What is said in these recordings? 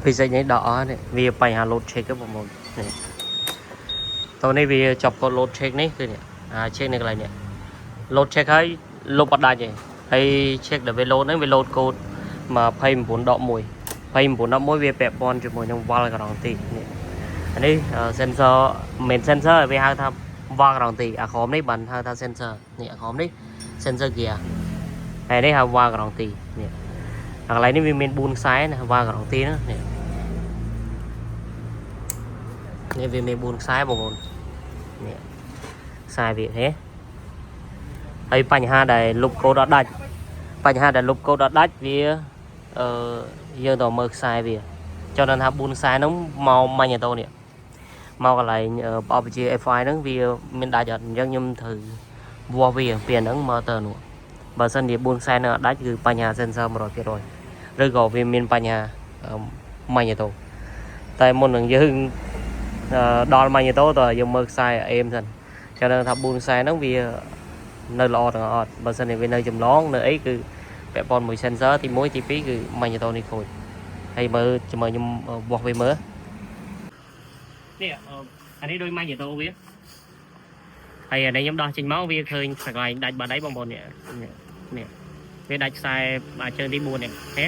phía dưới này đỏ này vì phải hà lột check cái một nàyตัวนี้វាចប់កូដ load check នេះគឺនេះcheck នេះកន្លែងនេះ load check ហើយលុបអត់ដាច់ទេហើយ check ដែលវា load ហ្នឹងវា load កូដ29.1 29.1វាពាក់ព័ន្ធជាមួយនឹង valve ការ៉ង់ទីនេះអានេះ sensor មិន sensor វាហៅថា valve ការ៉ង់ទីអាក្រោមនេះបានហៅថា sensor នេះអាក្រោមនេះ sensor gear ហើយនេះហៅ valve ការ៉ង់ទីនេះកន្លែងនេះវាមាន4ខ្សែណា valve ការ៉ង់ទីហ្នឹងនេះនេះវាមាន4ខ្សែបងប្អូននេះខ្សែវាទេហើយបញ្ហាដែលលុបកូដអត់ដាច់បញ្ហាដែលលុបកូដអត់ដាច់វាយើងទៅមើលខ្សែវាcho nênថា4ខ្សែហ្នឹងមកម៉ាញ់អូតូនេះមកកន្លែងប្រអប់វិជា FI ហ្នឹងវាមានដាច់អត់អញ្ចឹងខ្ញុំត្រូវវាស់វាពីហ្នឹងមកទៅនោះបើសិនជា4ខ្សែហ្នឹងអត់ដាច់គឺបញ្ហា sensor 100% ឬក៏វាមានបញ្ហាម៉ាញ់អូតូតែមុននឹងយើងដល់ម៉ាញ់អូតូតើយើងមើលខ្សែអេមសិនcho nênថា4ខ្សែហ្នឹងវានៅល្អទាំងអត់បើសិនជាវានៅចម្លងនៅអីគឺពាក់ព័ន្ធមួយ sensor ទី1ទី2គឺម៉ាញ់អូតូនេះខូចហើយមើលជាមួយខ្ញុំវាស់វាមើលនេះអានេះដូចម៉ាញ់អូតូវាហើយអានេះខ្ញុំដោះចេញមកវាឃើញកន្លែងដាច់បាត់ហើយបងប្អូននេះវាដាច់ខ្សែជើងទី4នេះហេ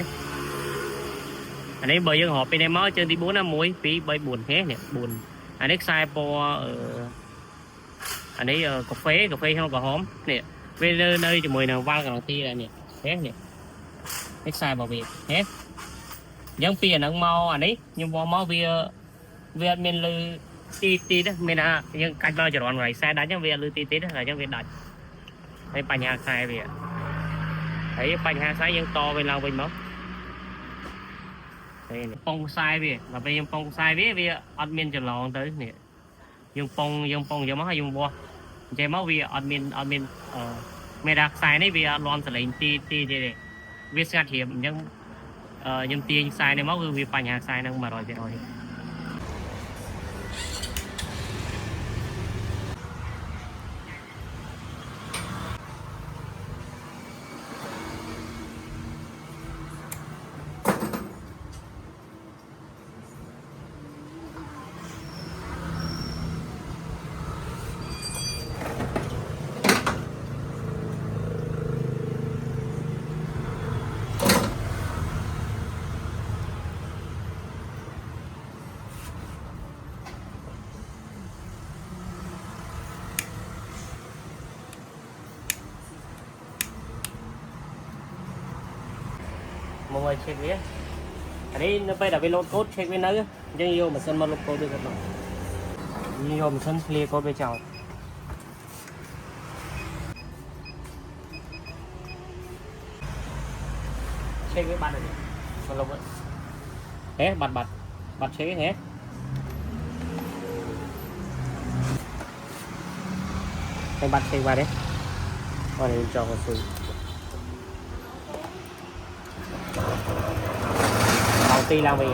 អានេះបើយើងរាប់ពីនេះមកជើងទី4ណា1 2 3 4ហេនេះ4អានេះខ្សែពណ៌អានេះកាហ្វេក្នុងក្រហមនេះវានៅជាមួយនឹងវ៉ាល់ការ៉ង់ទីដែរនេះហេនេះខ្សែរបស់វាហេអញ្ចឹងពីអាហ្នឹងមកអានេះខ្ញុំវាស់មកវាអត់មានលឺទីទេមានថាយើងកាច់មកចរន្តកន្លែងខ្សែដាច់អញ្ចឹងវាអត់លឺទីទេតែអញ្ចឹងវាដាច់ហើយបញ្ហាខ្សែវាហើយបញ្ហាខ្សែយើងតវាឡើងវិញមកនេះប៉ុងខ្សែវាដល់ពេលយើងប៉ុងខ្សែវាអត់មានចន្លងទៅនេះយើងប៉ុងយកមកហើយយើងវាស់អញ្ចឹងមកវាអត់មានមេដាខ្សែនេះវាអត់លាន់សលេងទីទេវាស្ងាត់ជ្រាបអញ្ចឹងខ្ញុំទាញខ្សែនេះមកគឺវាបញ្ហាខ្សែហ្នឹង 100% មក check វាអានេះនៅពេលដែលវា load code check វានៅអញ្ចឹងយកម៉ាស៊ីនមក load code ដូចគាត់មកយកម៉ាស៊ីន clear code វាចោល check វាបាត់ហើយមកលុបហេបាត់ check ហេហើយបាត់ check បាត់ទេអរខ្ញុំចង់ទៅស៊ុយđầu tiên là vì